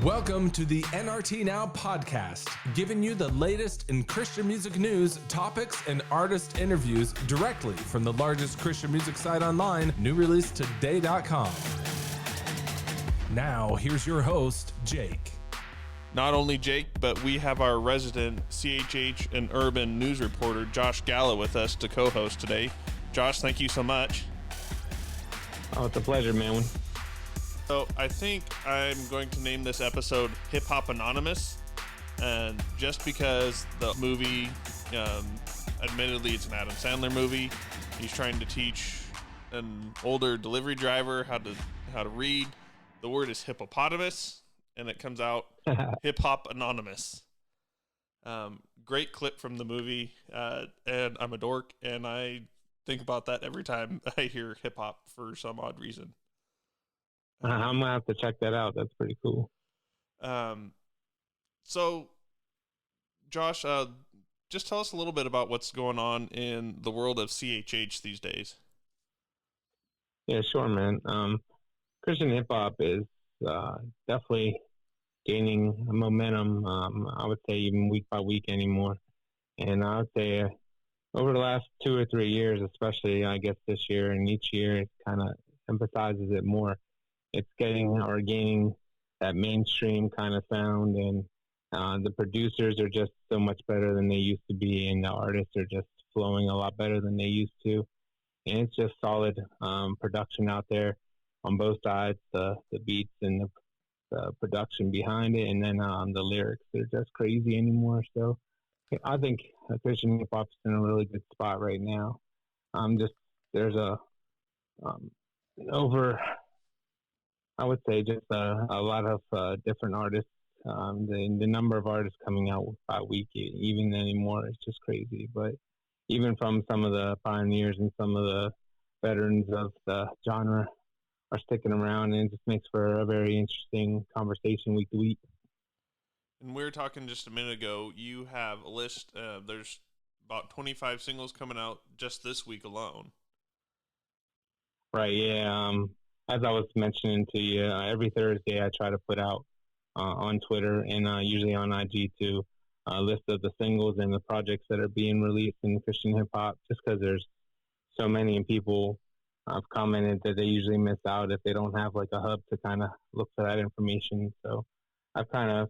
Welcome to the NRT Now podcast, giving you the latest in Christian music news, topics, and artist interviews directly from the largest Christian music site online, newreleasetoday.com. Now, here's your host, Jake. Not only Jake, but we have our resident CHH and urban news reporter, Josh Galla, with us to co-host today. Josh, thank you so much. Oh, it's a pleasure, man. So I think I'm going to name this episode Hip Hop Anonymous, and just because the movie, admittedly it's an Adam Sandler movie, he's trying to teach an older delivery driver how to read. The word is hippopotamus, and it comes out Hip Hop Anonymous. Great clip from the movie, and I'm a dork, and I think about that every time I hear hip hop for some odd reason. I'm gonna have to check that out. That's pretty cool. So, Josh, just tell us a little bit about what's going on in the world of CHH these days. Yeah, sure, man. Christian hip hop is definitely gaining momentum. I would say even week by week anymore, and I would say over the last 2 or 3 years, especially I guess this year and each year, it kind of emphasizes it more. It's gaining that mainstream kind of sound, and the producers are just so much better than they used to be, and the artists are just flowing a lot better than they used to. And it's just solid production out there on both sides, the beats and the production behind it, and then the lyrics. They're just crazy anymore. So I think Christian hip hop's in a really good spot right now. There's I would say just a lot of different artists. The number of artists coming out by week, even anymore, is just crazy. But even from some of the pioneers and some of the veterans of the genre are sticking around, and it just makes for a very interesting conversation week to week. And we were talking just a minute ago, you have a list. There's about 25 singles coming out just this week alone. Right, yeah. As I was mentioning to you, every Thursday I try to put out on Twitter and usually on IG too, a list of the singles and the projects that are being released in Christian hip hop, just because there's so many, and people have commented that they usually miss out if they don't have like a hub to kind of look for that information. So I've kind of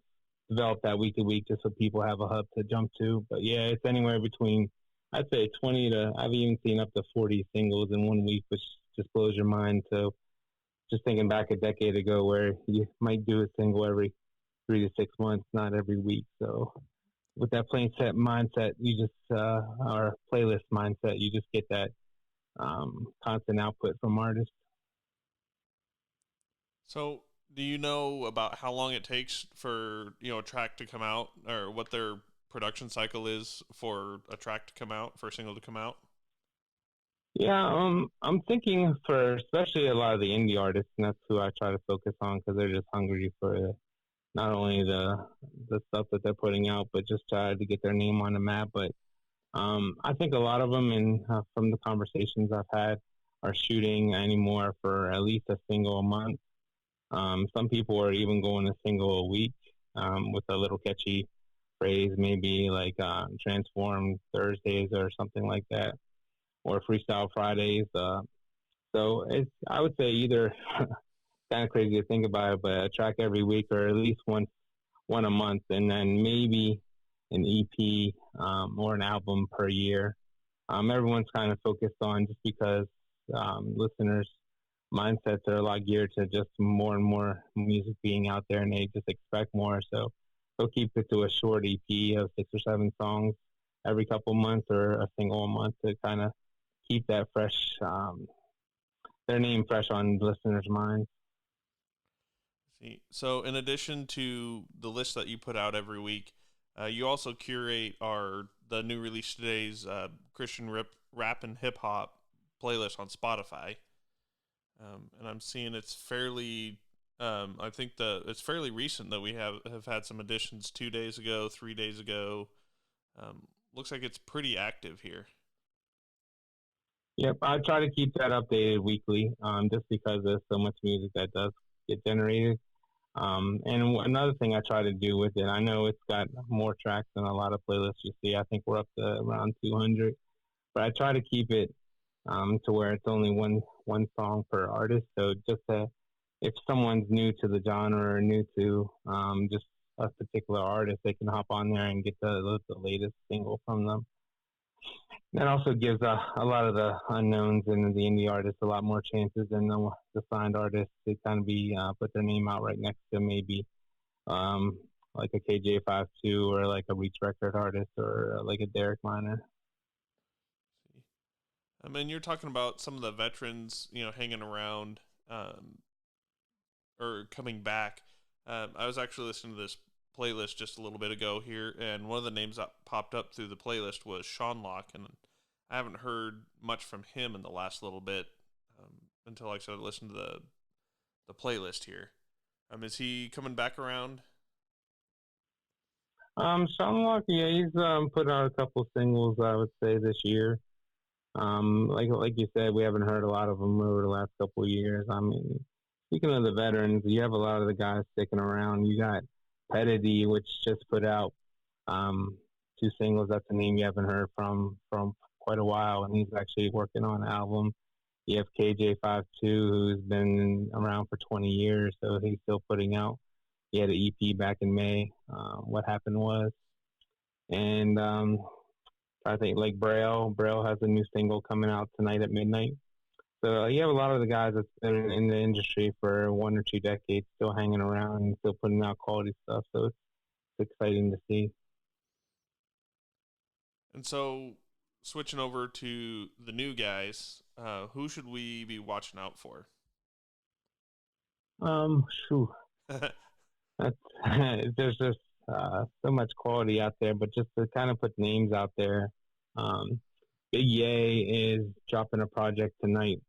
developed that week to week just so people have a hub to jump to. But yeah, it's anywhere between, I'd say 20 to, I've even seen up to 40 singles in 1 week, which just blows your mind. So just thinking back a decade ago where you might do a single every 3 to 6 months, not every week. So with that plain set mindset, you just, our playlist mindset, you just get that constant output from artists. So do you know about how long it takes for, a track to come out, or what their production cycle is for a track to come out, for a single to come out? Yeah, I'm thinking for especially a lot of the indie artists, and that's who I try to focus on because they're just hungry for not only the stuff that they're putting out, but just try to get their name on the map. But I think a lot of them, and from the conversations I've had, are shooting anymore for at least a single a month. Some people are even going a single a week with a little catchy phrase, maybe like Transform Thursdays or something like that, or Freestyle Fridays. So I would say either kind of crazy to think about it, but a track every week or at least one a month, and then maybe an EP or an album per year. Everyone's kind of focused on, just because listeners' mindsets are a lot geared to just more and more music being out there, and they just expect more. So they'll keep it to a short EP of 6 or 7 songs every couple months, or a single a month, to kind of keep that fresh, their name fresh on listeners' minds. See, so in addition to the list that you put out every week, you also curate the new release today's Christian rap and hip hop playlist on Spotify, and I'm seeing it's fairly. I think it's fairly recent that we have had some additions 2 days ago, 3 days ago. Looks like it's pretty active here. Yep, I try to keep that updated weekly, just because there's so much music that does get generated. And another thing I try to do with it, I know it's got more tracks than a lot of playlists you see. I think we're up to around 200, but I try to keep it to where it's only one song per artist. So just if someone's new to the genre or new to just a particular artist, they can hop on there and get the latest single from them. That also gives a lot of the unknowns and the indie artists a lot more chances than the signed artists to kind of be put their name out right next to maybe um, like a KJ-52 or like a Reach Record artist or like a Derek Minor. I mean, you're talking about some of the veterans, hanging around or coming back. I was actually listening to this playlist just a little bit ago here, and one of the names that popped up through the playlist was Sean Locke, and I haven't heard much from him in the last little bit until I started listening to the playlist here. Is he coming back around? Sean Locke, yeah, he's put out a couple singles, I would say, this year. Like you said, we haven't heard a lot of them over the last couple of years. I mean, speaking of the veterans, you have a lot of the guys sticking around. You got Petty, which just put out two singles. That's a name you haven't heard from quite a while, and he's actually working on an album. You have KJ-52, who's been around for 20 years, so he's still putting out. He had an EP back in May. What Happened Was. And I think like Braille has a new single coming out tonight at midnight. So you have a lot of the guys that's been in the industry for 1 or 2 decades still hanging around and still putting out quality stuff. So it's exciting to see. And so, switching over to the new guys, who should we be watching out for? There's just so much quality out there, but just to kind of put names out there, Big Ye is dropping a project tonight,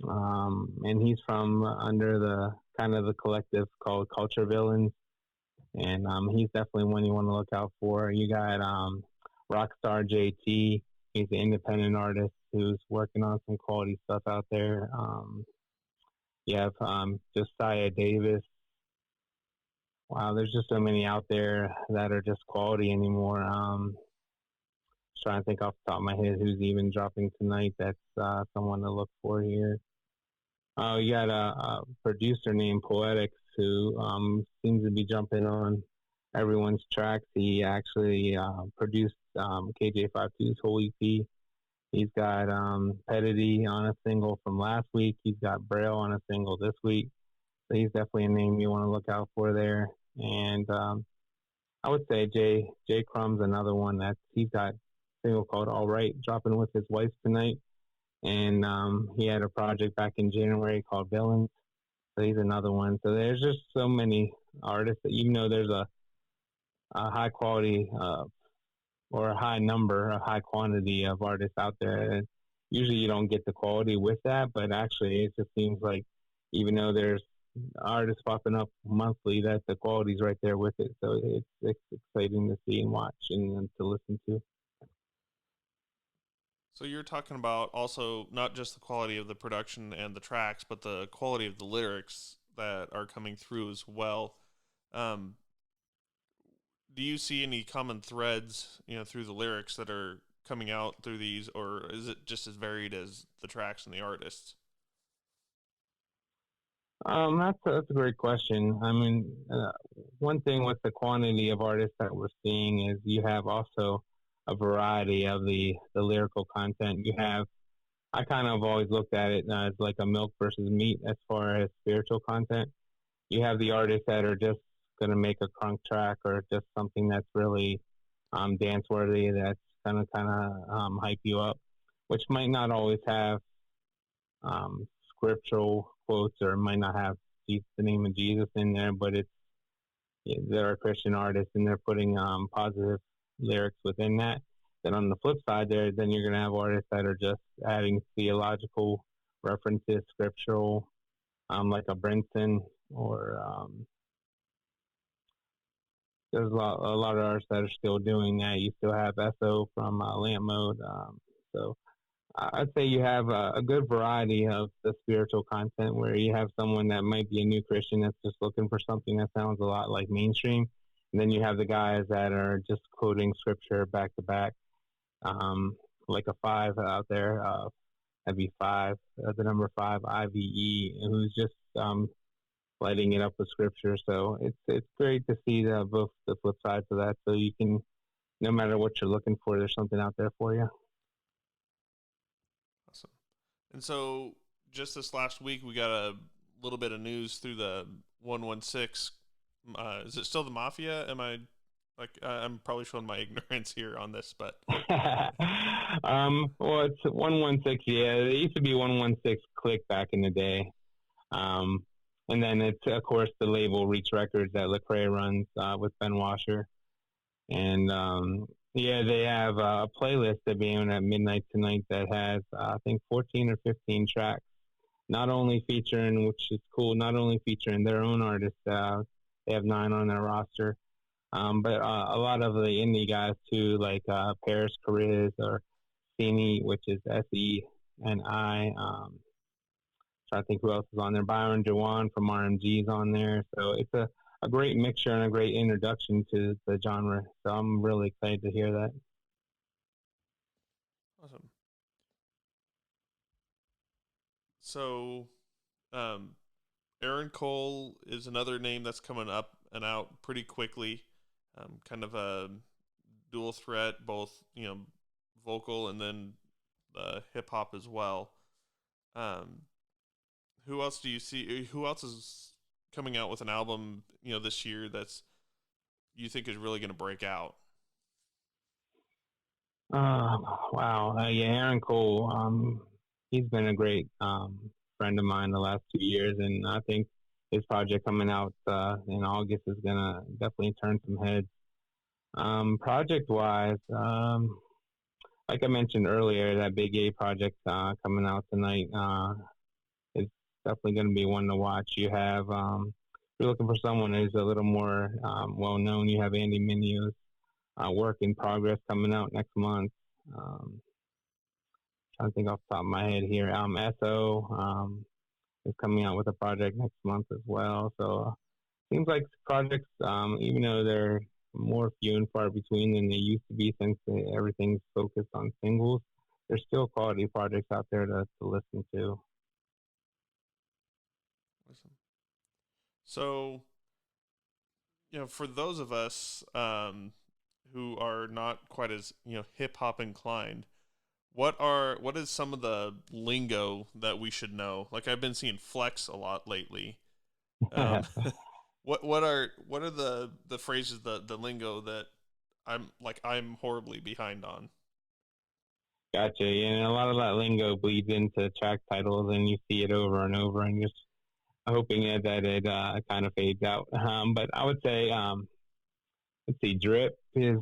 and he's from under the kind of the collective called Culture Villains, and he's definitely one you want to look out for. You got Rockstar JT. He's an independent artist who's working on some quality stuff out there. You have Josiah Davis. Wow, there's just so many out there that are just quality anymore. Trying to think off the top of my head who's even dropping tonight. That's someone to look for here. Oh, you got a producer named Poetics who seems to be jumping on everyone's tracks. He actually produced KJ-52's whole EP. He's got Petty on a single from last week. He's got Braille on a single this week. So he's definitely a name you want to look out for there. And I would say J Crumb's another one that he's got a single called All Right dropping with his wife tonight. And he had a project back in January called Villains. So he's another one. So there's just so many artists that even though there's a high quality or a high number, a high quantity of artists out there, and usually you don't get the quality with that. But actually, it just seems like even though there's artists popping up monthly, that the quality's right there with it. So it's exciting to see and watch and to listen to. So you're talking about also not just the quality of the production and the tracks, but the quality of the lyrics that are coming through as well. Do you see any common threads, through the lyrics that are coming out through these, or is it just as varied as the tracks and the artists? That's a great question. I mean, one thing with the quantity of artists that we're seeing is you have also a variety of the lyrical content. You have, I kind of always looked at it as like a milk versus meat as far as spiritual content. You have the artists that are just going to make a crunk track or just something that's really dance worthy, that's going to hype you up, which might not always have scriptural quotes or might not have the name of Jesus in there, but they're a Christian artist and they're putting positive lyrics within that. Then on the flip side then you're going to have artists that are just adding theological references, scriptural, like a Brinson or there's a lot of artists that are still doing that. You still have SO from Lamp Mode. So I'd say you have a good variety of the spiritual content where you have someone that might be a new Christian that's just looking for something that sounds a lot like mainstream. And then you have the guys that are just quoting scripture back to back, like a five out there. That'd be five, the number five, IVE, who's just lighting it up with scripture. So it's great to see both the flip sides of that. So you can, no matter what you're looking for, there's something out there for you. Awesome. And so just this last week, we got a little bit of news through the 116. Is it still the Mafia? Am I I'm probably showing my ignorance here on this, but well, it's 116. Yeah, it used to be 116 Click back in the day. And then it's of course the label Reach Records that Lecrae runs with Ben Washer. And yeah, they have a playlist that be on at midnight tonight that has I think 14 or 15 tracks, not only featuring, which is cool, not only featuring their own artists. They have 9 on their roster. But a lot of the indie guys too, like Paris Cariz or Seni, which is SENI. Trying to think who else is on there. Byron Jawan from RMG is on there. So it's a great mixture and a great introduction to the genre. So I'm really excited to hear that. awesome. So, Aaron Cole is another name that's coming up and out pretty quickly. Kind of a dual threat, both vocal and then hip hop as well. Who else do you see? Who else is coming out with an album this year that's you think is really going to break out? Wow, yeah, Aaron Cole. He's been a great friend of mine the last 2 years, and I think his project coming out in August is gonna definitely turn some heads. Project-wise, like I mentioned earlier, that Big A project coming out tonight is definitely going to be one to watch. You have, if you're looking for someone who's a little more well-known, you have Andy Minio's Work in Progress coming out next month. Trying to think off the top of my head here. SO is coming out with a project next month as well. So seems like projects, even though they're more few and far between than they used to be since everything's focused on singles, there's still quality projects out there to listen to. Awesome. So, for those of us who are not quite as hip hop inclined, what is some of the lingo that we should know? Like I've been seeing flex a lot lately. What are the phrases, the lingo that I'm horribly behind on? Gotcha. Yeah, and a lot of that lingo bleeds into track titles, and you see it over and over, and just hoping that it kind of fades out. But I would say, let's see, drip is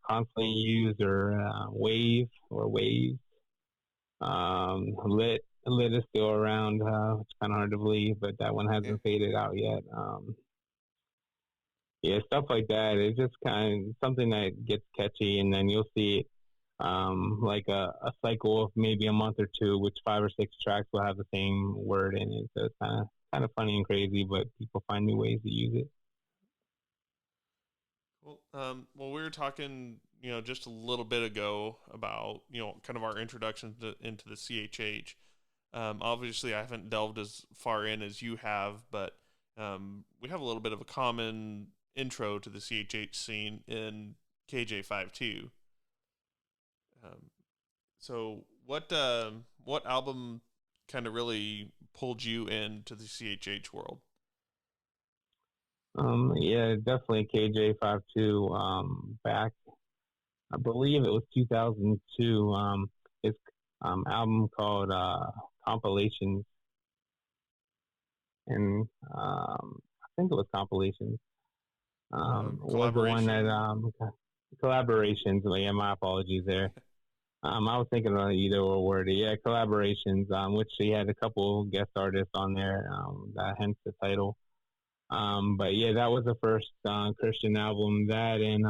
constantly used, or wave or waves. Lit is still around. It's kind of hard to believe, but that one hasn't faded out yet. Yeah, stuff like that. It's just kind of something that gets catchy, and then you'll see it like a cycle of maybe a month or two, which 5 or 6 tracks will have the same word in it. So it's kind of funny and crazy, but people find new ways to use it. Well, we were talking, just a little bit ago about, kind of our introduction into the CHH. Obviously, I haven't delved as far in as you have, but we have a little bit of a common intro to the CHH scene in KJ-52. So what album kind of really pulled you into the CHH world? Yeah, definitely KJ-52. Back, I believe it was 2002. His album called Compilations, and I think it was Compilations. Was the one that Collaborations. Yeah, my apologies there. I was thinking of either or word. Yeah, Collaborations, which he had a couple guest artists on there, that hence the title. But yeah, that was the first Christian album. That and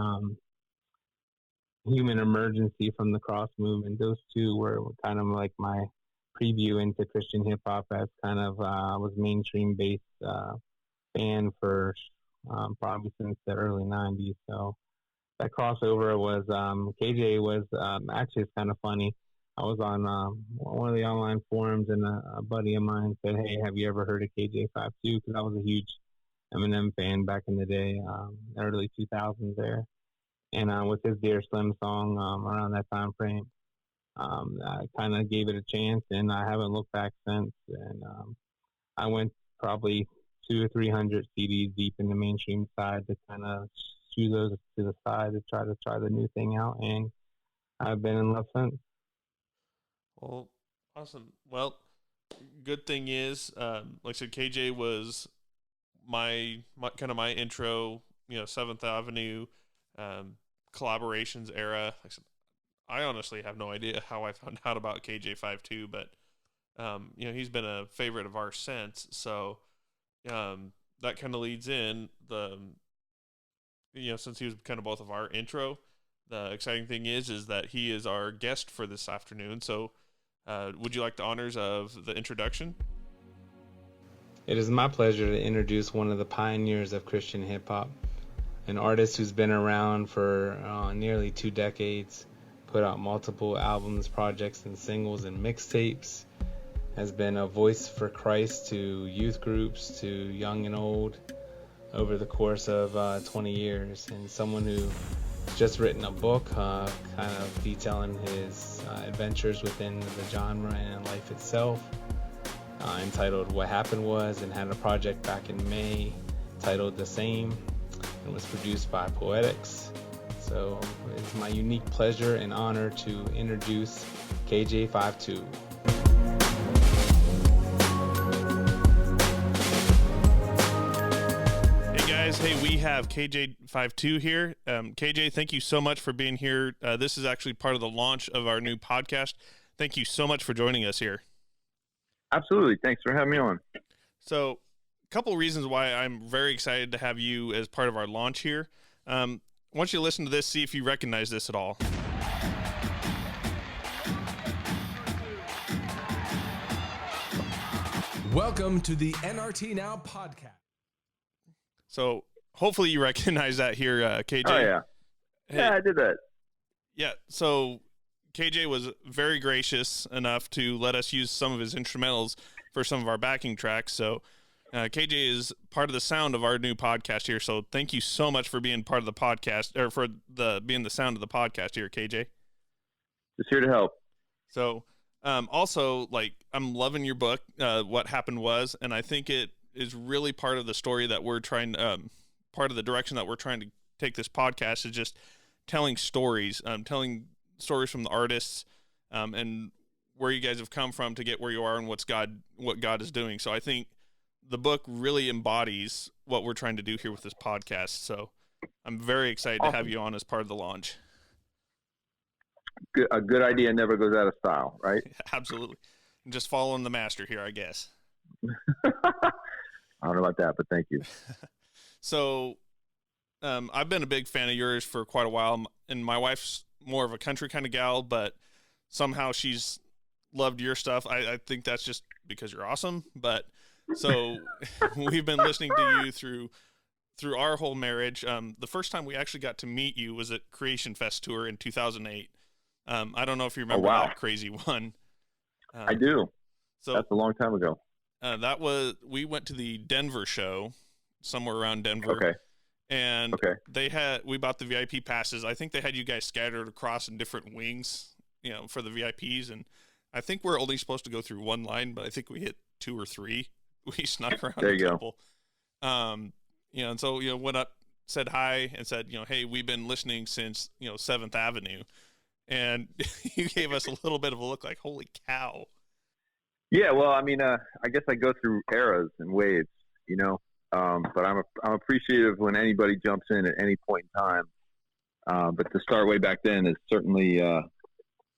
Human Emergency from the Cross movement. Those two were kind of like my preview into Christian hip hop, as kind of was mainstream based fan for probably since the early '90s. So that crossover was KJ was actually, it's kind of funny. I was on one of the online forums, and a buddy of mine said, "Hey, have you ever heard of KJ-52?" Because I was a huge Eminem fan back in the day, early 2000s there. And with his Dear Slim song around that time frame, I kind of gave it a chance, and I haven't looked back since. And I went probably 200 or 300 CDs deep in the mainstream side to kind of shoo those to the side to try the new thing out, and I've been in love since. Well, awesome. Well, good thing is, like I said, KJ was my kind of my intro, 7th Avenue collaborations era. Like I said, I honestly have no idea how I found out about KJ-52, but he's been a favorite of ours since. So that kind of leads in since he was kind of both of our intro. The exciting thing is that he is our guest for this afternoon. So would you like the honors of the introduction? It is my pleasure to introduce one of the pioneers of Christian hip hop, an artist who's been around for nearly 2 decades, put out multiple albums, projects, and singles and mixtapes, has been a voice for Christ to youth groups, to young and old, over the course of 20 years, and someone who just written a book kind of detailing his adventures within the genre and life itself, entitled What Happened Was, and had a project back in May titled The Same, and was produced by Poetics. So it's my unique pleasure and honor to introduce KJ-52. Hey, we have KJ-52 here. KJ, thank you so much for being here. This is actually part of the launch of our new podcast. Thank you so much for joining us here. Absolutely. Thanks for having me on. So, a couple reasons why I'm very excited to have you as part of our launch here. I want you to listen to this, see if you recognize this at all. Welcome to the NRT Now podcast. So hopefully you recognize that here, KJ. Oh, yeah. Hey. Yeah, I did that. Yeah, so KJ was very gracious enough to let us use some of his instrumentals for some of our backing tracks. So KJ is part of the sound of our new podcast here. So thank you so much for being part of the podcast, or for being the sound of the podcast here, KJ. Just here to help. So also, I'm loving your book, What Happened Was, and I think it is really part of the story that we're trying, part of the direction that we're trying to take this podcast, is just telling stories from the artists, and where you guys have come from to get where you are, and what God is doing. So I think the book really embodies what we're trying to do here with this podcast. So I'm very excited to have you on as part of the launch. A good idea never goes out of style, right? Absolutely. I'm just following the master here, I guess. I don't know about that, but thank you. So I've been a big fan of yours for quite a while, and my wife's more of a country kind of gal, but somehow she's loved your stuff. I think that's just because you're awesome. But so we've been listening to you through our whole marriage. The first time we actually got to meet you was at Creation Fest tour in 2008. I don't know if you remember that crazy one. I do. So that's a long time ago. We went to the Denver show, somewhere around Denver. Okay. And we bought the VIP passes. I think they had you guys scattered across in different wings, for the VIPs. And I think we're only supposed to go through one line, but I think we hit 2 or 3. We snuck around a couple. And so, went up, said hi, and said, hey, we've been listening since, 7th Avenue. And you gave us a little bit of a look like, holy cow. Yeah, well, I mean, I guess I go through eras and waves, but I'm appreciative when anybody jumps in at any point in time. But to start way back then is certainly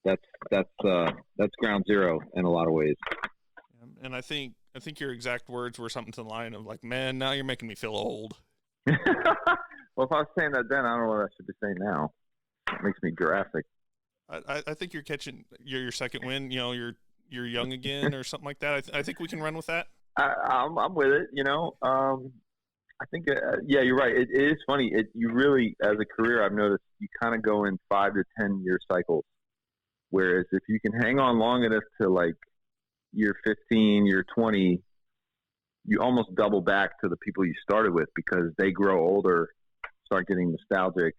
that's ground zero in a lot of ways. And I think your exact words were something to the line of like, man, now you're making me feel old. Well, if I was saying that then, I don't know what I should be saying now. It makes me Jurassic. I think you're catching your second win. You know, you're young again or something like that. I think we can run with that. I'm with it. You know, I think yeah, you're right. It is funny. You really, as a career, I've noticed you kind of go in 5 to 10 year cycles. Whereas if you can hang on long enough to like year 15, year 20, you almost double back to the people you started with because they grow older, start getting nostalgic,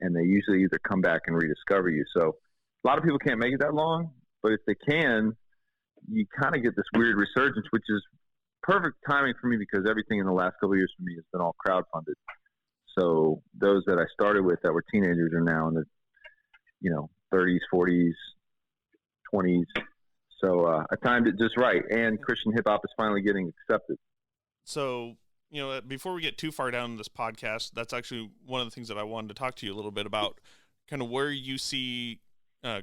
and they usually either come back and rediscover you. So a lot of people can't make it that long, but if they can, you kind of get this weird resurgence, which is perfect timing for me because everything in the last couple of years for me has been all crowdfunded. So those that I started with that were teenagers are now in the, 30s, 40s, 20s. So I timed it just right. And Christian hip hop is finally getting accepted. So, before we get too far down this podcast, that's actually one of the things that I wanted to talk to you a little bit about, kind of where you see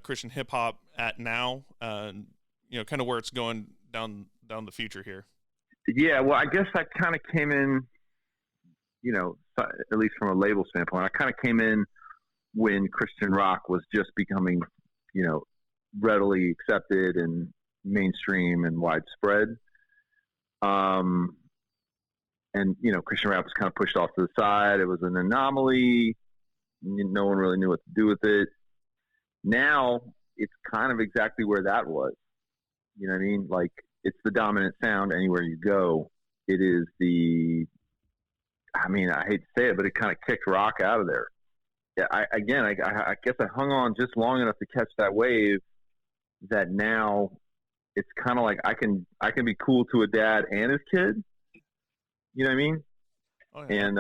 Christian hip hop at now, kind of where it's going down the future here. Yeah, well, I guess I kind of came in, at least from a label standpoint, I kind of came in when Christian rock was just becoming, readily accepted and mainstream and widespread. And, Christian rap was kind of pushed off to the side. It was an anomaly. No one really knew what to do with it. Now it's kind of exactly where that was. You know what I mean? Like, it's the dominant sound anywhere you go. It is I hate to say it, but it kind of kicked rock out of there. Yeah, I guess I hung on just long enough to catch that wave that now it's kind of like I can be cool to a dad and his kid. You know what I mean? Oh, yeah. And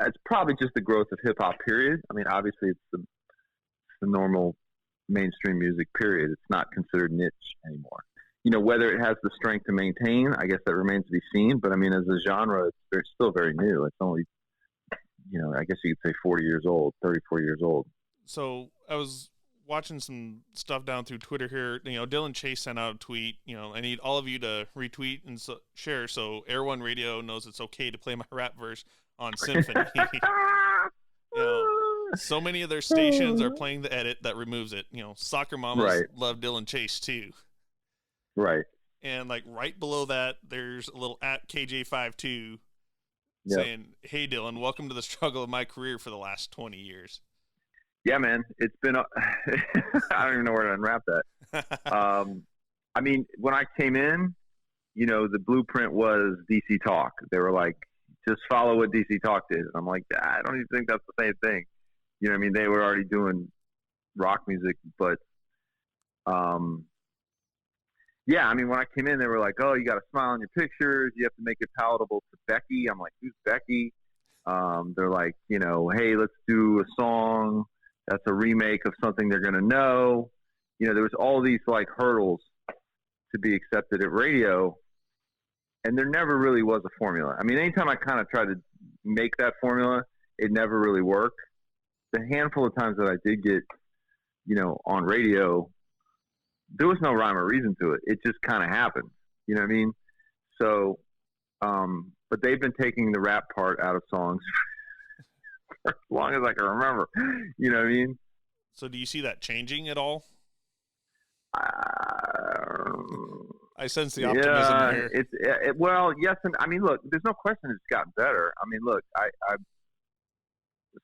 it's probably just the growth of hip hop, period. I mean, obviously it's the normal mainstream music, period. It's not considered niche anymore. Whether it has the strength to maintain, I guess that remains to be seen. But I mean, as a genre, it's still very new. It's only, I guess you could say 34 years old. So I was watching some stuff down through Twitter here. Dylan Chase sent out a tweet. I need all of you to retweet and share so Air One Radio knows it's okay to play my rap verse on Symphony. So many of their stations are playing the edit that removes it. Soccer mamas love Dylan Chase too. Right. And like right below that, there's a little at KJ-52 saying, "Hey Dylan, welcome to the struggle of my career for the last 20 years." Yeah, man, it's been. I don't even know where to unwrap that. I mean, when I came in, the blueprint was DC Talk. They were like, just follow what DC Talk did. And I'm like, I don't even think that's the same thing. You know what I mean? They were already doing rock music, but yeah, I mean, when I came in, they were like, oh, you got to smile on your pictures. You have to make it palatable to Becky. I'm like, who's Becky? They're like, hey, let's do a song that's a remake of something they're going to know. There was all these like hurdles to be accepted at radio, and there never really was a formula. I mean, anytime I kind of tried to make that formula, it never really worked. The handful of times that I did get, on radio, there was no rhyme or reason to it. It just kind of happened. You know what I mean? So, but they've been taking the rap part out of songs for as long as I can remember. You know what I mean? So do you see that changing at all? I sense the optimism here. Well, yes. And I mean, look, there's no question it's gotten better. I mean, look, I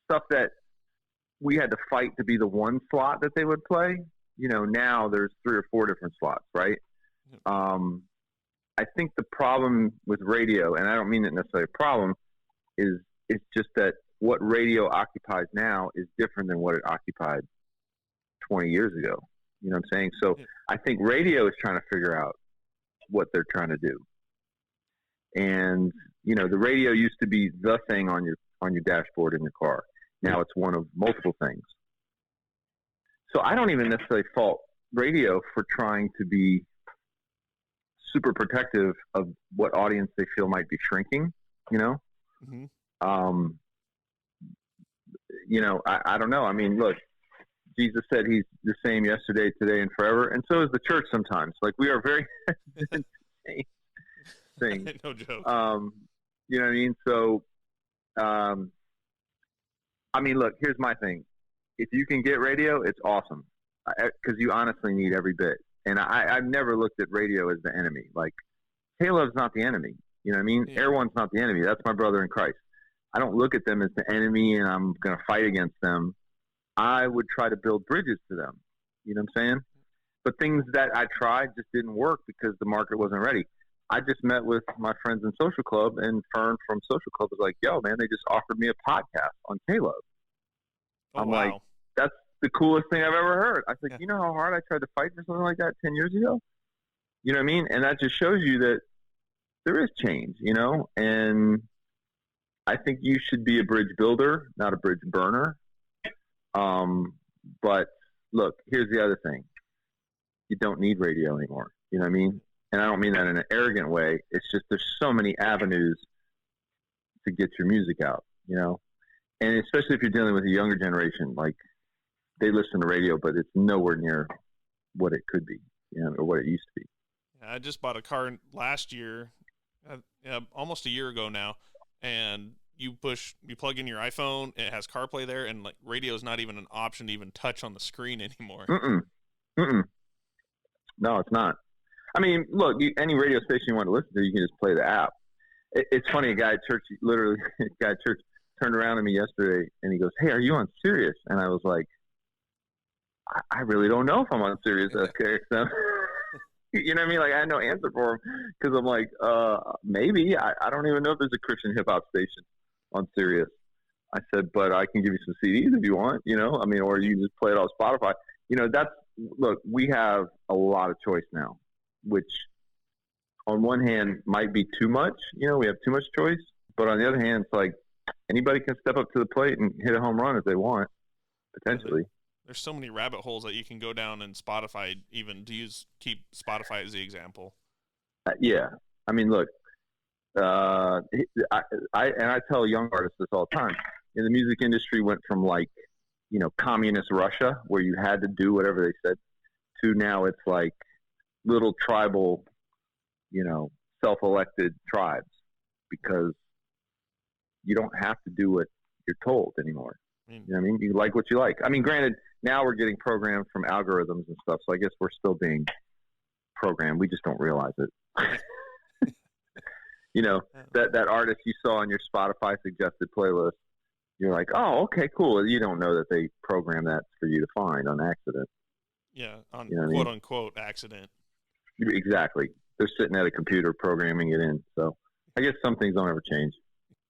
stuff that we had to fight to be the one slot that they would play. Now there's 3 or 4 different slots, right? I think the problem with radio, and I don't mean it necessarily a problem, is it's just that what radio occupies now is different than what it occupied 20 years ago. You know what I'm saying? So I think radio is trying to figure out what they're trying to do. And, the radio used to be the thing on your dashboard in your car. Now it's one of multiple things. So I don't even necessarily fault radio for trying to be super protective of what audience they feel might be shrinking, Mm-hmm. I don't know. I mean, look, Jesus said he's the same yesterday, today, and forever. And so is the church sometimes. Like, we are very thing. No joke. You know what I mean? So, I mean, look, here's my thing. If you can get radio, it's awesome because you honestly need every bit. And I've never looked at radio as the enemy. Like, Halo's not the enemy. You know what I mean? Yeah. Air One's not the enemy. That's my brother in Christ. I don't look at them as the enemy and I'm going to fight against them. I would try to build bridges to them. You know what I'm saying? But things that I tried just didn't work because the market wasn't ready. I just met with my friends in Social Club, and Fern from Social Club was like, yo, man, they just offered me a podcast on Halo. Oh, I'm wow. like, that's the coolest thing I've ever heard. I was like, Yeah. you know how hard I tried to fight for something like that 10 years ago? You know what I mean? And that just shows you that there is change, you know? And I think you should be a bridge builder, not a bridge burner. But look, here's the other thing. You don't need radio anymore. You know what I mean? And I don't mean that in an arrogant way. It's just there's so many avenues to get your music out, you know? And especially if you're dealing with a younger generation, like they listen to radio, but it's nowhere near what it could be, you know, or what it used to be. I just bought a car last year, almost a year ago now, and you plug in your iPhone, it has CarPlay there, and like radio is not even an option to even touch on the screen anymore. No, it's not. I mean, look, any radio station you want to listen to, you can just play the app. It's funny, a guy at church, turned around to me yesterday, and he goes, hey, are you on Sirius? And I was like, I really don't know if I'm on Sirius SKXM. You know what I mean? Like, I had no answer for him because I'm like, maybe. I don't even know if there's a Christian hip-hop station on Sirius. I said, but I can give you some CDs if you want, you know? I mean, or you can just play it on Spotify. You know, look, we have a lot of choice now, which on one hand might be too much. You know, we have too much choice. But on the other hand, it's like anybody can step up to the plate and hit a home run if they want, potentially. There's so many rabbit holes that you can go down in Spotify, even to keep Spotify as the example. Yeah. I mean, look, I tell young artists this all the time. In the music industry went from like, you know, communist Russia where you had to do whatever they said to now it's like little tribal, you know, self-elected tribes because you don't have to do what you're told anymore. You know what I mean? You like what you like. I mean, granted, now we're getting programmed from algorithms and stuff, so I guess we're still being programmed. We just don't realize it. You know, that artist you saw on your Spotify suggested playlist, you're like, oh, okay, cool. You don't know that they program that for you to find on accident. Yeah, on you know quote-unquote accident. Exactly. They're sitting at a computer programming it in. So I guess some things don't ever change.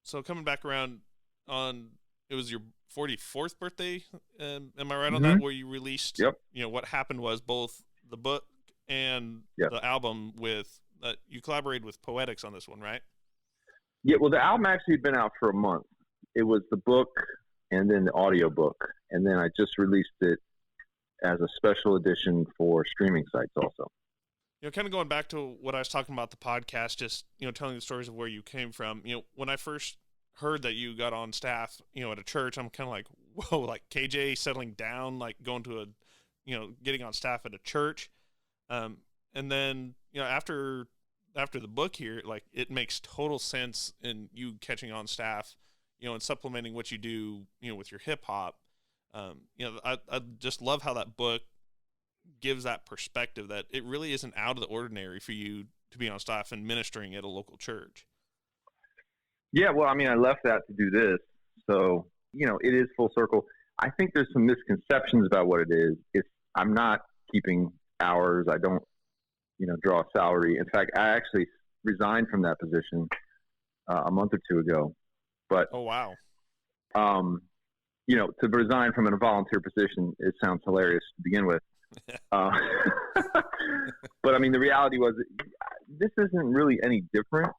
So coming back around it was your 44th birthday, am I right on Mm-hmm. that, where you released, Yep. You know, what happened was both the book and the album you collaborated with Poetics on this one, right? Yeah, well, the album actually had been out for a month. It was the book and then the audio book. And then I just released it as a special edition for streaming sites also. You know, kind of going back to what I was talking about the podcast, just, you know, telling the stories of where you came from. You know, when I first heard that you got on staff, you know, at a church, I'm kind of like, whoa, like KJ settling down, like going to getting on staff at a church. And then, you know, after the book here, like it makes total sense in you catching on staff, you know, and supplementing what you do, you know, with your hip hop. You know, I just love how that book gives that perspective that it really isn't out of the ordinary for you to be on staff and ministering at a local church. Yeah, well, I mean, I left that to do this. So, you know, it is full circle. I think there's some misconceptions about what it is. I'm not keeping hours. I don't, you know, draw a salary. In fact, I actually resigned from that position a month or two ago. But oh wow, you know, to resign from a volunteer position, it sounds hilarious to begin with. But I mean, the reality was, this isn't really any different.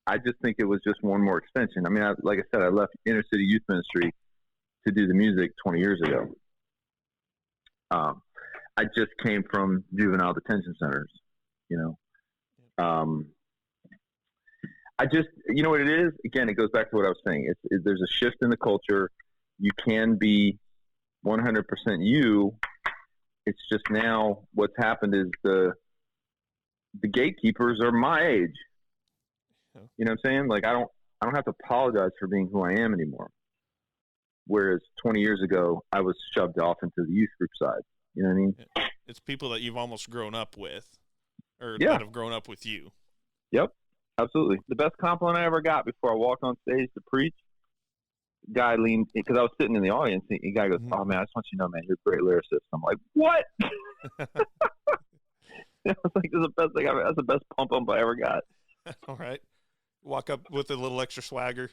I just think it was just one more extension. I mean, like I said, I left inner city youth ministry to do the music 20 years ago. I just came from juvenile detention centers, you know. I just, you know what it is? Again, it goes back to what I was saying. There's a shift in the culture. You can be 100% you. It's just now what's happened is the gatekeepers are my age. You know what I'm saying? Like I don't have to apologize for being who I am anymore. Whereas 20 years ago, I was shoved off into the youth group side. You know what I mean? It's people that you've almost grown up with, or Yeah. that have grown up with you. Yep, absolutely. The best compliment I ever got before I walked on stage to preach, the guy leaned, because I was sitting in the audience, and the guy goes, "Oh, man, I just want you to know, man, you're a great lyricist." I'm like, "What?" I was like, "This is the best thing that's the best pump I ever got." All right. Walk up with a little extra swagger.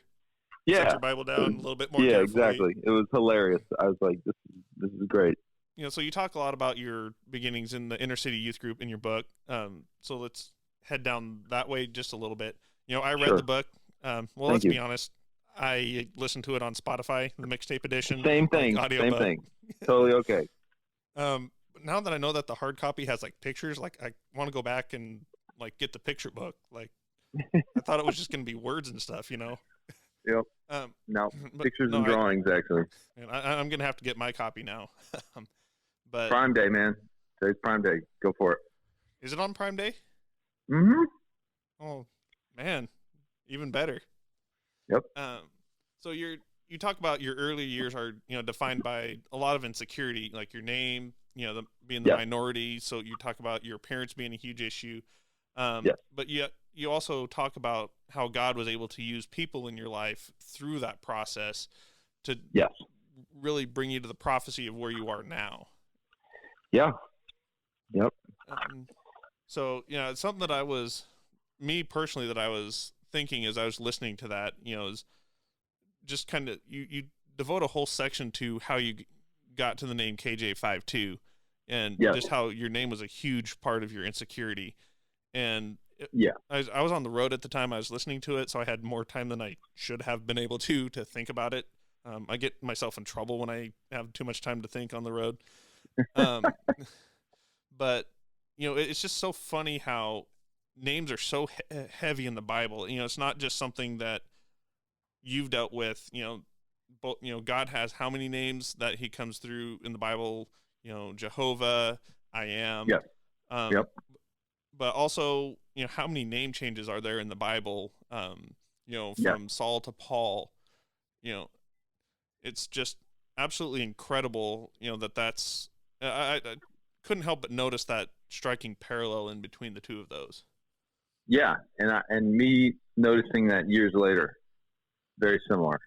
Yeah. Set your Bible down a little bit more Yeah, carefully. exactly. It was hilarious. I was like, this is great. You know, so you talk a lot about your beginnings in the inner city youth group in your book. So let's head down that way just a little bit. You know, I read the book. Let's be honest. I listened to it on Spotify, the mixtape edition. Same thing. Same thing. Totally okay. But now that I know that the hard copy has like pictures, like I want to go back and like get the picture book. Like I thought it was just going to be words and stuff, you know? Yep. No, pictures and drawings, actually. And I'm going to have to get my copy now. But Prime Day, man. Today's Prime Day. Go for it. Is it on Prime Day? Mm-hmm. Oh, man. Even better. Yep. So you talk about your early years are, you know, defined by a lot of insecurity, like your name, you know, being the minority. So you talk about your parents being a huge issue. But you also talk about how God was able to use people in your life through that process to really bring you to the prophecy of where you are now. Yeah. Yep. So, you know, it's something that I was thinking as I was listening to that, you know, is just kind of, you devote a whole section to how you got to the name KJ-52 and just how your name was a huge part of your insecurity. And I was on the road at the time I was listening to it, so I had more time than I should have been able to think about it. I get myself in trouble when I have too much time to think on the road. But, you know, it's just so funny how names are so heavy in the Bible. You know, it's not just something that you've dealt with. You know, God has how many names that he comes through in the Bible, you know, Jehovah, I am. But also, you know, how many name changes are there in the Bible? You know, from Saul to Paul, you know, it's just absolutely incredible, you know, that's, I couldn't help but notice that striking parallel in between the two of those. Yeah. And me noticing that years later, very similar.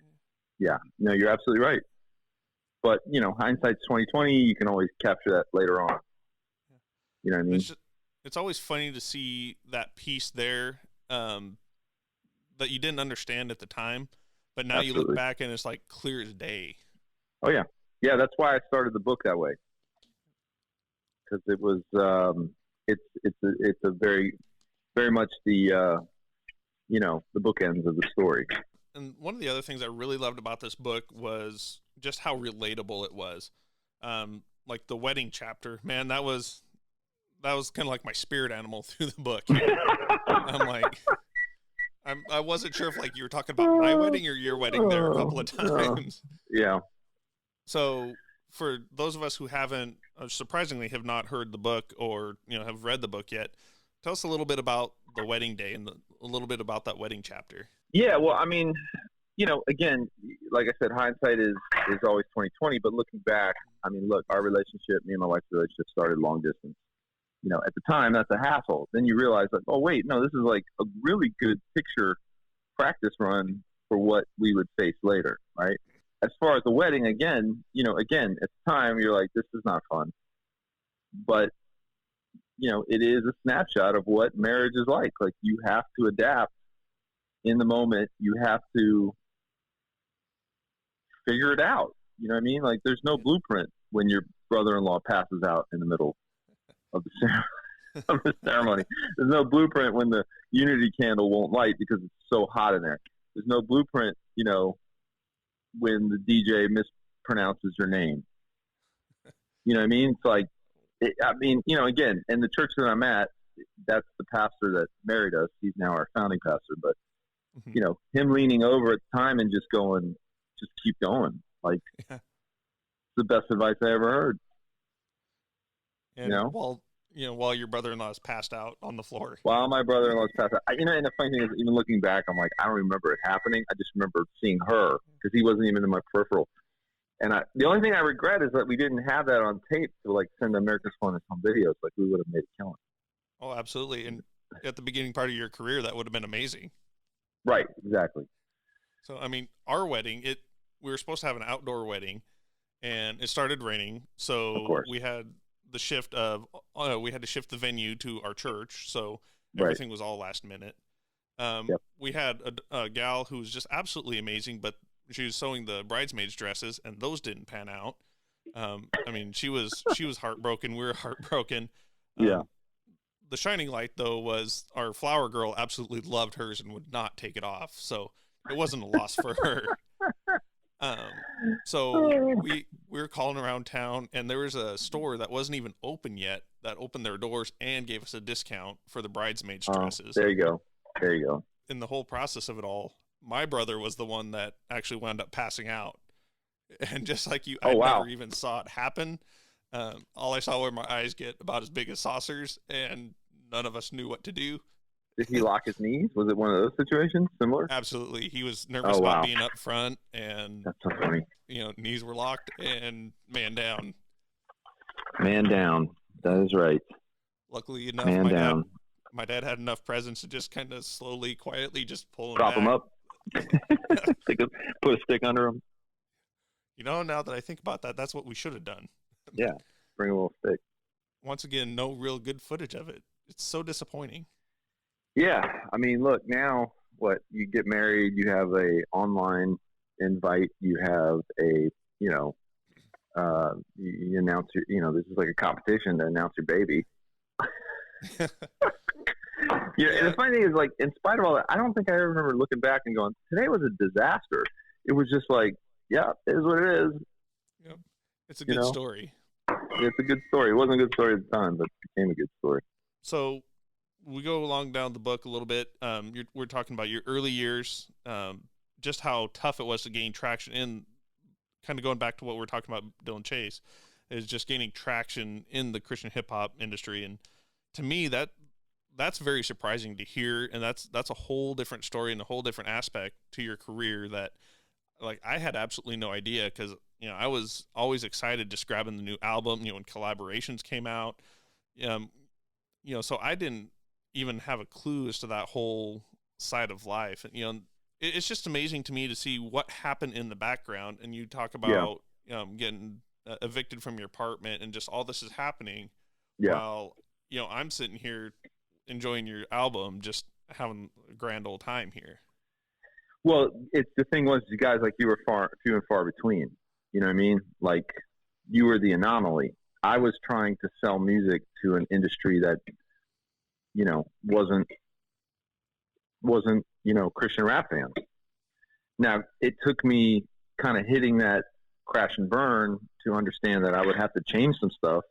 Yeah. No, you're absolutely right. But, you know, hindsight's 20/20. You can always capture that later on. You know what I mean? It's always funny to see that piece there that you didn't understand at the time, but now you look back and it's like clear as day. Oh yeah. Yeah. That's why I started the book that way. Cause it was, it's a very, very much the, you know, the bookends of the story. And one of the other things I really loved about this book was just how relatable it was. Like the wedding chapter, man, that was kind of like my spirit animal through the book. I'm like, I wasn't sure if like you were talking about my wedding or your wedding there a couple of times. Yeah. So for those of us who haven't, surprisingly have not heard the book or, you know, have read the book yet, tell us a little bit about the wedding day and a little bit about that wedding chapter. Yeah. Well, I mean, you know, again, like I said, hindsight is always 20/20, but looking back, I mean, look, our relationship, me and my wife's relationship started long distance. You know, at the time, that's a hassle. Then you realize, like, oh, wait, no, this is like a really good picture practice run for what we would face later, right? As far as the wedding, again, you know, at the time, you're like, this is not fun. But, you know, it is a snapshot of what marriage is like. Like, you have to adapt in the moment. You have to figure it out. You know what I mean? Like, there's no blueprint when your brother-in-law passes out in the middle of the ceremony. There's no blueprint when the unity candle won't light because it's so hot in there. There's no blueprint, you know, when the DJ mispronounces your name. You know what I mean? It's like, I mean, you know, again, in the church that I'm at, that's the pastor that married us. He's now our founding pastor. But, you know, him leaning over at the time and just going, just keep going. Like, it's the best advice I ever heard. And while your brother-in-law is passed out on the floor. While my brother-in-law is passed out. You know, and the funny thing is, even looking back, I'm like, I don't remember it happening. I just remember seeing her because he wasn't even in my peripheral. And the only thing I regret is that we didn't have that on tape to like send America's Funniest Home Videos. Like we would have made a killing. Oh, absolutely. And at the beginning part of your career, that would have been amazing. Right. Exactly. So, I mean, our wedding, we were supposed to have an outdoor wedding, and it started raining. So we had the shift of, we had to shift the venue to our church. So everything was all last minute. We had a gal who was just absolutely amazing, but she was sewing the bridesmaids' dresses, and those didn't pan out. I mean, she was heartbroken. We were heartbroken. The shining light, though, was our flower girl absolutely loved hers and would not take it off. So it wasn't a loss for her. So we were calling around town, and there was a store that wasn't even open yet that opened their doors and gave us a discount for the bridesmaids' dresses. There you go. There you go. In the whole process of it all, my brother was the one that actually wound up passing out. And just like you, I never even saw it happen. All I saw were my eyes get about as big as saucers, and none of us knew what to do. Did he lock his knees? Was it one of those situations similar? Absolutely. He was nervous about being up front, and that's so funny. Knees were locked and man down. Man down. That is right. Luckily enough, my dad had enough presence to just kind of slowly, quietly just pull him Prop back. him up. Put a stick under him. Now that I think about that, that's what we should have done. Yeah. Bring a little stick. Once again, no real good footage of it. It's so disappointing. Yeah. I mean, look, now you get married, you have a online invite, you have a, you announce your, this is like a competition to announce your baby. And the funny thing is, like, in spite of all that, I don't think I ever remember looking back and going, today was a disaster. It was just like, yeah, it is what it is. Yep. It's a good story. It's a good story. It wasn't a good story at the time, but it became a good story. So we go along down the book a little bit. We're talking about your early years, just how tough it was to gain traction in, kind of going back to what we're talking about, Dylan Chase, is just gaining traction in the Christian hip hop industry. And to me, that's very surprising to hear. And that's a whole different story and a whole different aspect to your career that, like, I had absolutely no idea, because, I was always excited just grabbing the new album, when collaborations came out. So I didn't even have a clue as to that whole side of life. And, it's just amazing to me to see what happened in the background. And you talk about getting evicted from your apartment, and just all this is happening while, I'm sitting here enjoying your album, just having a grand old time here. Well, the thing was, you guys, like, you were few and far between. You know what I mean? Like, you were the anomaly. I was trying to sell music to an industry that, wasn't Christian rap fans. Now, it took me kind of hitting that crash and burn to understand that I would have to change some stuff.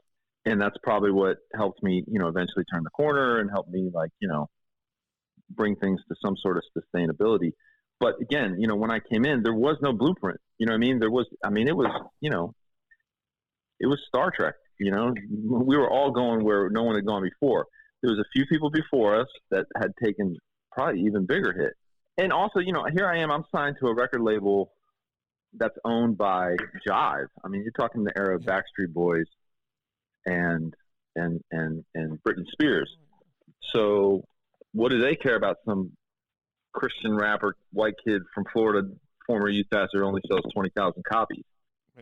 And that's probably what helped me, eventually turn the corner and help me, like, bring things to some sort of sustainability. But again, when I came in, there was no blueprint. You know what I mean? It was, it was Star Trek. We were all going where no one had gone before. There was a few people before us that had taken probably even bigger hit. And also, here I am, I'm signed to a record label that's owned by Jive. I mean, you're talking the era of Backstreet Boys and Britney Spears. So what do they care about some Christian rapper, white kid from Florida, former youth pastor, only sells 20,000 copies?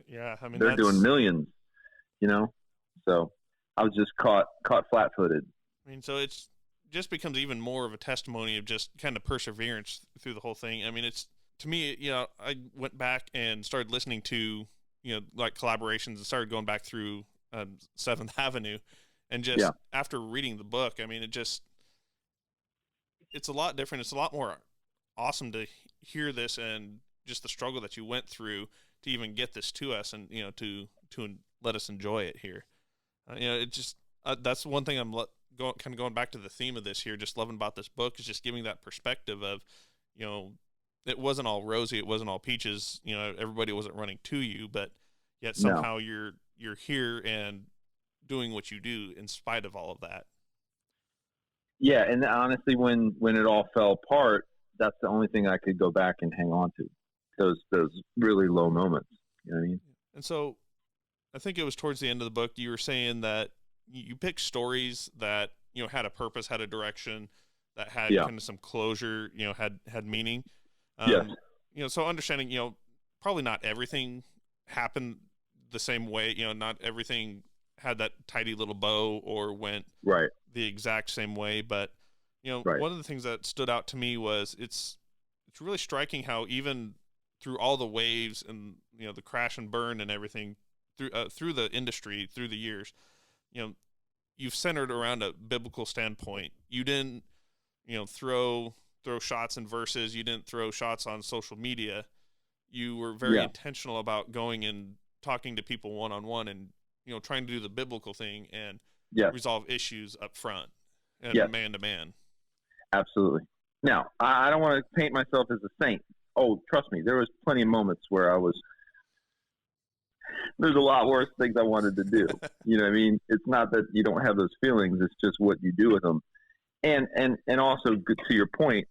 Yeah, I mean, they're doing millions, So I was just caught flat-footed. I mean, so it's just becomes even more of a testimony of just kind of perseverance through the whole thing. I mean, it's, to me, I went back and started listening to, like, collaborations, and started going back through 7th Avenue, and just after reading the book, I mean, it's a lot different. It's a lot more awesome to hear this, and just the struggle that you went through to even get this to us, and, to let us enjoy it here. It just, that's one thing I'm going back to the theme of this here, just loving about this book, is just giving that perspective of, it wasn't all rosy, it wasn't all peaches, everybody wasn't running to you, but yet somehow you're here and doing what you do in spite of all of that. Yeah, and honestly, when it all fell apart, that's the only thing I could go back and hang on to. Those really low moments. You know what I mean? And so I think it was towards the end of the book, you were saying that you picked stories that, had a purpose, had a direction, that had kind of some closure, had meaning. Yes. So understanding, probably not everything happened the same way, not everything had that tidy little bow or went the exact same way. But, one of the things that stood out to me was it's really striking how even through all the waves and, the crash and burn and everything through the industry, through the years, you've centered around a biblical standpoint. You didn't, throw shots and verses. You didn't throw shots on social media. You were very intentional about going and talking to people one-on-one and, trying to do the biblical thing and resolve issues up front and man to man. Absolutely. Now, I don't want to paint myself as a saint. Oh, trust me, there was plenty of moments where there's a lot worse things I wanted to do. You know what I mean? It's not that you don't have those feelings. It's just what you do with them. And also, to your point,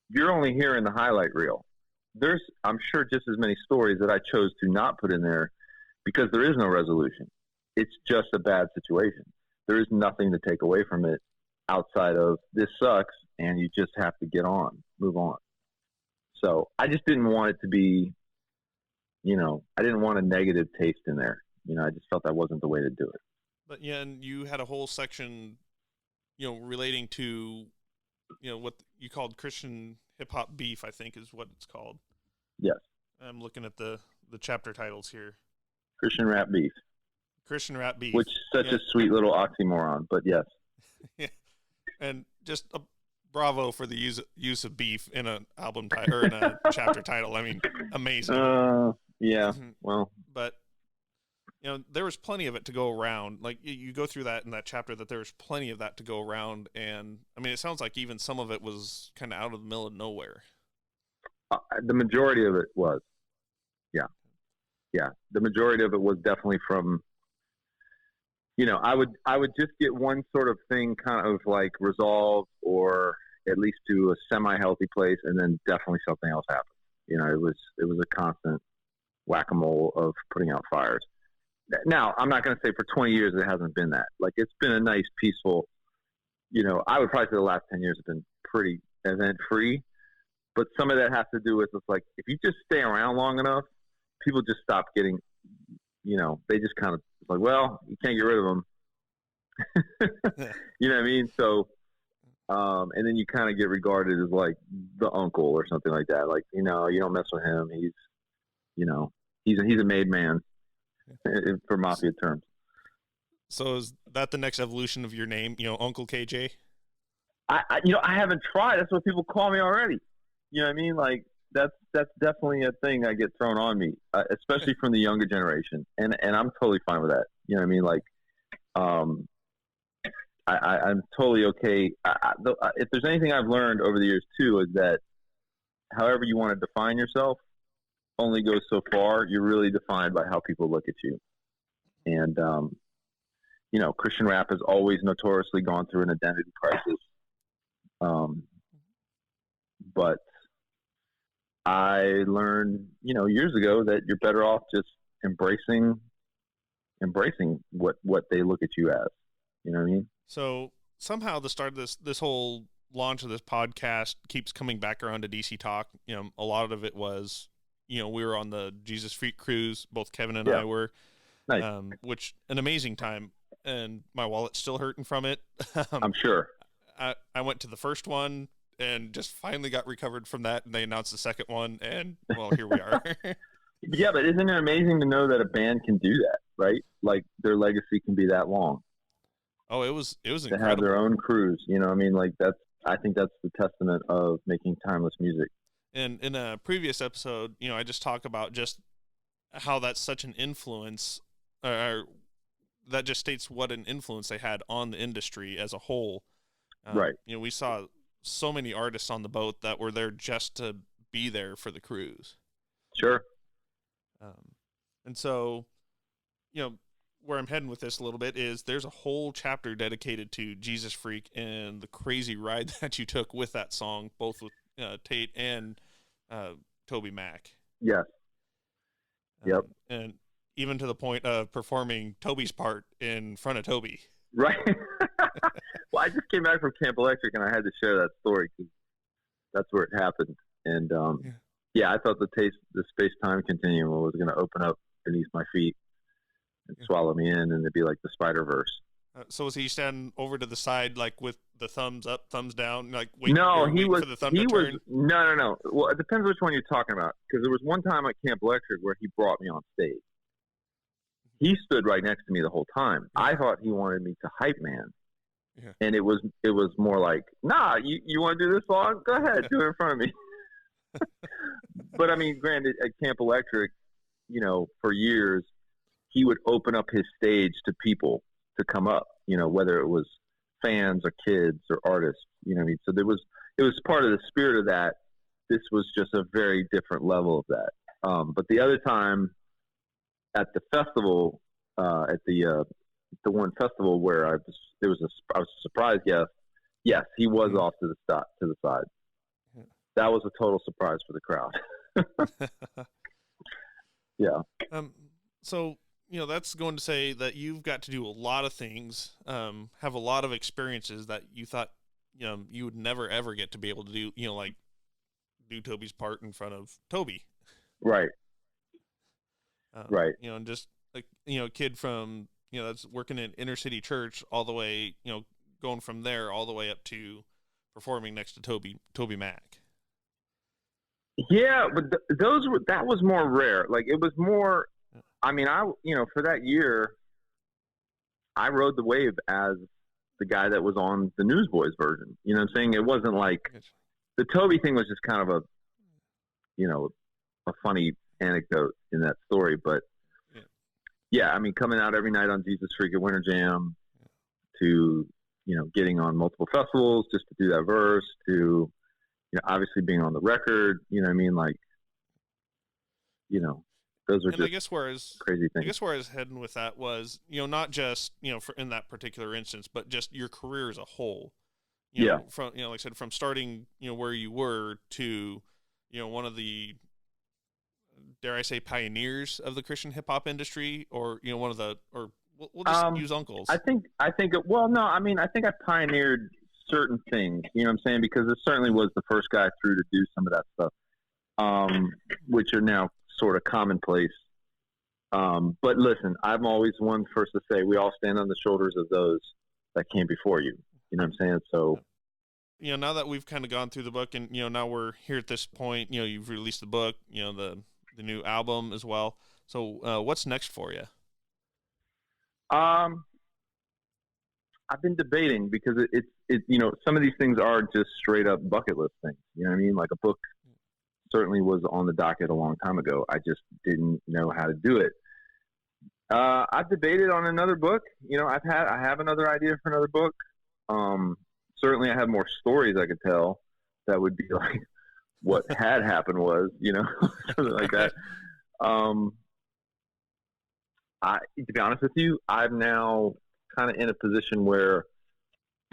you're only hearing the highlight reel. There's, I'm sure, just as many stories that I chose to not put in there because there is no resolution. It's just a bad situation. There is nothing to take away from it outside of this sucks and you just have to get on, move on. So I just didn't want it to be, I didn't want a negative taste in there. I just felt that wasn't the way to do it. But and you had a whole section, relating to, what you called Christian hip hop beef, I think is what it's called. Yes. I'm looking at the chapter titles here. Christian rap beef. Christian rap beef. Which is such a sweet little oxymoron, but yes. Yeah. And just a bravo for the use of beef in an album title or in a chapter title. I mean, amazing. Yeah. Well, but there was plenty of it to go around. Like you go through that in that chapter that there was plenty of that to go around. And I mean, it sounds like even some of it was kind of out of the middle of nowhere. The majority of it was, yeah. The majority of it was definitely from, I would just get one sort of thing kind of like resolved or at least to a semi-healthy place, and then definitely something else happened. It was a constant whack-a-mole of putting out fires. Now, I'm not going to say for 20 years it hasn't been that. Like, it's been a nice, peaceful, I would probably say the last 10 years have been pretty event-free. But some of that has to do with, it's like, if you just stay around long enough, people just stop getting, they just kind of, like, well, you can't get rid of them. You know what I mean? So, and then you kind of get regarded as like the uncle or something like that. Like, you don't mess with him. He's a made man for mafia terms. So is that the next evolution of your name? Uncle KJ? I haven't tried. That's what people call me already. You know what I mean? Like that's definitely a thing that gets thrown on me, especially from the younger generation. And I'm totally fine with that. You know what I mean? Like, I'm totally okay. If there's anything I've learned over the years too, is that however you want to define yourself only goes so far. You're really defined by how people look at you. And, Christian rap has always notoriously gone through an identity crisis. But I learned, years ago that you're better off just embracing what they look at you as. You know what I mean? So somehow the start of this whole launch of this podcast keeps coming back around to DC Talk. A lot of it was, we were on the Jesus Freak cruise, both Kevin and I were, nice. Which an amazing time, and my wallet's still hurting from it. I'm sure. I went to the first one and just finally got recovered from that, and they announced the second one, and well, here we are. Yeah, but isn't it amazing to know that a band can do that, right? Like their legacy can be that long. Oh, it was incredible. To have their own cruise, I mean, like I think that's the testament of making timeless music. And in a previous episode, I just talk about just how that's such an influence, or that just states what an influence they had on the industry as a whole. Right. We saw so many artists on the boat that were there just to be there for the cruise. Sure. And so, where I'm heading with this a little bit is there's a whole chapter dedicated to Jesus Freak and the crazy ride that you took with that song, both with Tate and Toby Mac. Yes. Yep. And even to the point of performing Toby's part in front of Toby. Right. Well, I just came back from Camp Electric, and I had to share that story because that's where it happened. And yeah, I thought the space-time continuum was going to open up beneath my feet and swallow me in, and it'd be like the Spider-Verse. So was he standing over to the side, like with the thumbs up, thumbs down, like waiting for the thumb to turn? No. Well, it depends which one you're talking about, because there was one time at Camp Electric where he brought me on stage. He stood right next to me the whole time. I thought he wanted me to hype man. Yeah. And it was more like, nah, you want to do this song? Go ahead, do it in front of me. But I mean, granted, at Camp Electric, you know, for years, he would open up his stage to people to come up, you know, whether it was fans or kids or artists, you know what I mean? So it was part of the spirit of that. This was just a very different level of that. But the other time at the festival, at the one festival where I was a surprise guest. Yes, he was off to the side. That was a total surprise for the crowd. Yeah. So, you know, that's going to say that you've got to do a lot of things, have a lot of experiences that you thought, you know, you would never, ever get to be able to do, you know, like do Toby's part in front of Toby. Right. Right. You know, and just like, you know, a kid from, you know, that's working in inner city church all the way, you know, going from there all the way up to performing next to Toby Mac. Yeah, but that was more rare. Like, it was more, I mean, for that year, I rode the wave as the guy that was on the Newsboys version. You know what I'm saying? It wasn't like, the Toby thing was just kind of a funny anecdote in that story. But yeah, I mean, coming out every night on Jesus Freakin' Winter Jam to, you know, getting on multiple festivals just to do that verse, to, you know, obviously being on the record, you know what I mean? Like, you know, those are just crazy things. I guess where I was heading with that was, you know, not just, you know, in that particular instance, but just your career as a whole. You know, from, you know, like I said, from starting, you know, where you were to, you know, one of the, dare I say, pioneers of the Christian hip hop industry, or, you know, one of the, or we'll just use uncles. I think I think I pioneered certain things, you know what I'm saying? Because it certainly was the first guy through to do some of that stuff, which are now sort of commonplace. But listen, I'm always one first to say we all stand on the shoulders of those that came before you. You know what I'm saying? So, you know, now that we've kind of gone through the book, and, you know, now we're here at this point, you know, you've released the book, you know, the new album as well. So what's next for you? I've been debating, because it's you know, some of these things are just straight up bucket list things. You know what I mean? Like, a book certainly was on the docket a long time ago. I just didn't know how to do it. I've debated on another book. You know, I have another idea for another book. Certainly I have more stories I could tell that would be like what had happened was, you know, something like that. To be honest with you, I'm now kind of in a position where,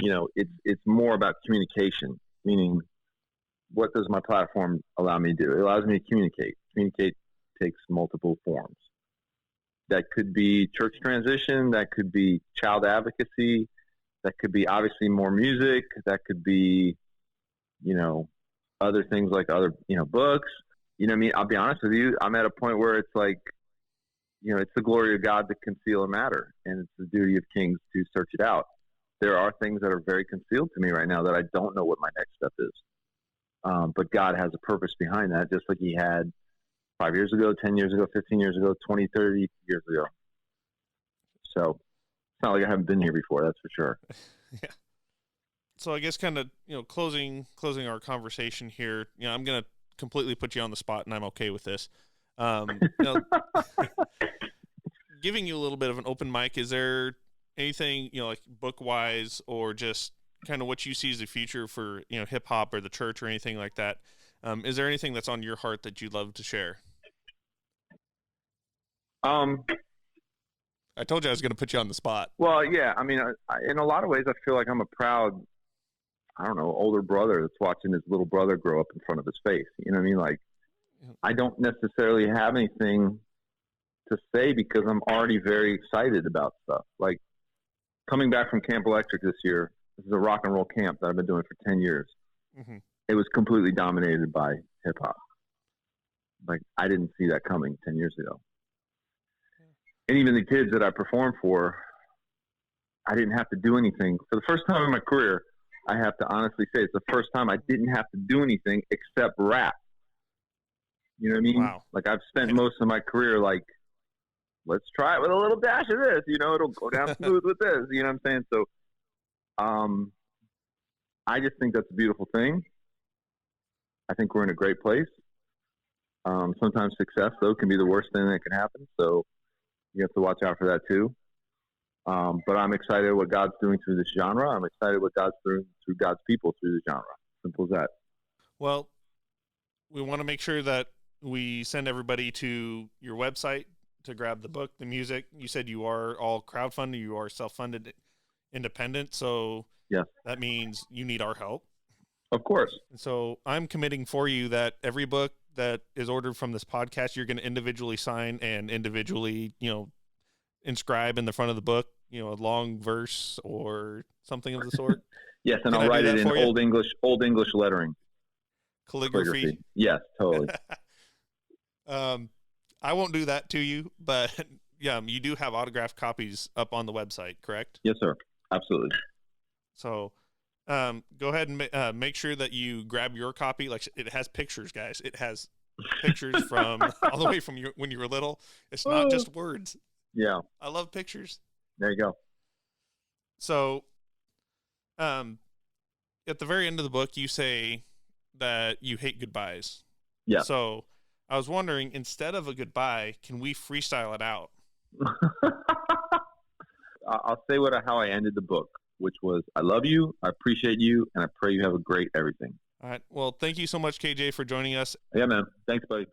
you know, it's more about communication, meaning, what does my platform allow me to do? It allows me to communicate. Communicate takes multiple forms. That could be church transition. That could be child advocacy. That could be obviously more music. That could be, you know, other things like other, you know, books. You know what I mean? I'll be honest with you. I'm at a point where it's like, you know, it's the glory of God to conceal a matter, and it's the duty of kings to search it out. There are things that are very concealed to me right now that I don't know what my next step is. But God has a purpose behind that, just like he had 5 years ago, 10 years ago, 15 years ago, 20, 30 years ago. So it's not like I haven't been here before, that's for sure. Yeah. So I guess kind of, you know, closing our conversation here, you know, I'm going to completely put you on the spot, and I'm okay with this. You know, giving you a little bit of an open mic, is there anything, you know, like book-wise, or just kind of what you see as the future for, you know, hip hop or the church or anything like that? Is there anything that's on your heart that you'd love to share? I told you I was going to put you on the spot. Well, yeah, I mean, in a lot of ways, I feel like I'm a proud, I don't know, older brother that's watching his little brother grow up in front of his face. You know what I mean? Like, I don't necessarily have anything to say because I'm already very excited about stuff. Like coming back from Camp Electric this year, this is a rock and roll camp that I've been doing for 10 years. Mm-hmm. It was completely dominated by hip hop. Like I didn't see that coming 10 years ago. And even the kids that I performed for, I didn't have to do anything. For the first time in my career, I have to honestly say it's the first time I didn't have to do anything except rap. You know what I mean? Wow. Like I've spent most of my career like, let's try it with a little dash of this, you know, it'll go down smooth with this, you know what I'm saying? So I just think that's a beautiful thing. I think we're in a great place. Sometimes success, though, can be the worst thing that can happen. So you have to watch out for that, too. But I'm excited what God's doing through this genre. I'm excited what God's doing through God's people through the genre. Simple as that. Well, we want to make sure that we send everybody to your website to grab the book, the music. You said you are all crowdfunded, you are self-funded, independent. So yes, that means you need our help. Of course. And so I'm committing for you that every book that is ordered from this podcast, you're going to individually sign and individually, inscribe in the front of the book, a long verse or something of the sort. Yes, and I'll write it in old English lettering. Calligraphy. Yes, totally. I won't do that to you, but yeah, you do have autographed copies up on the website, correct? Yes, sir. Absolutely. So go ahead and make sure that you grab your copy. Like it has pictures, guys. It has pictures from all the way from when you were little. It's not just words. Yeah. I love pictures. There you go. So at the very end of the book, you say that you hate goodbyes. Yeah. So I was wondering, instead of a goodbye, can we freestyle it out? I'll say how I ended the book, which was, I love you, I appreciate you, and I pray you have a great everything. All right. Well, thank you so much, KJ, for joining us. Yeah, man. Thanks, buddy.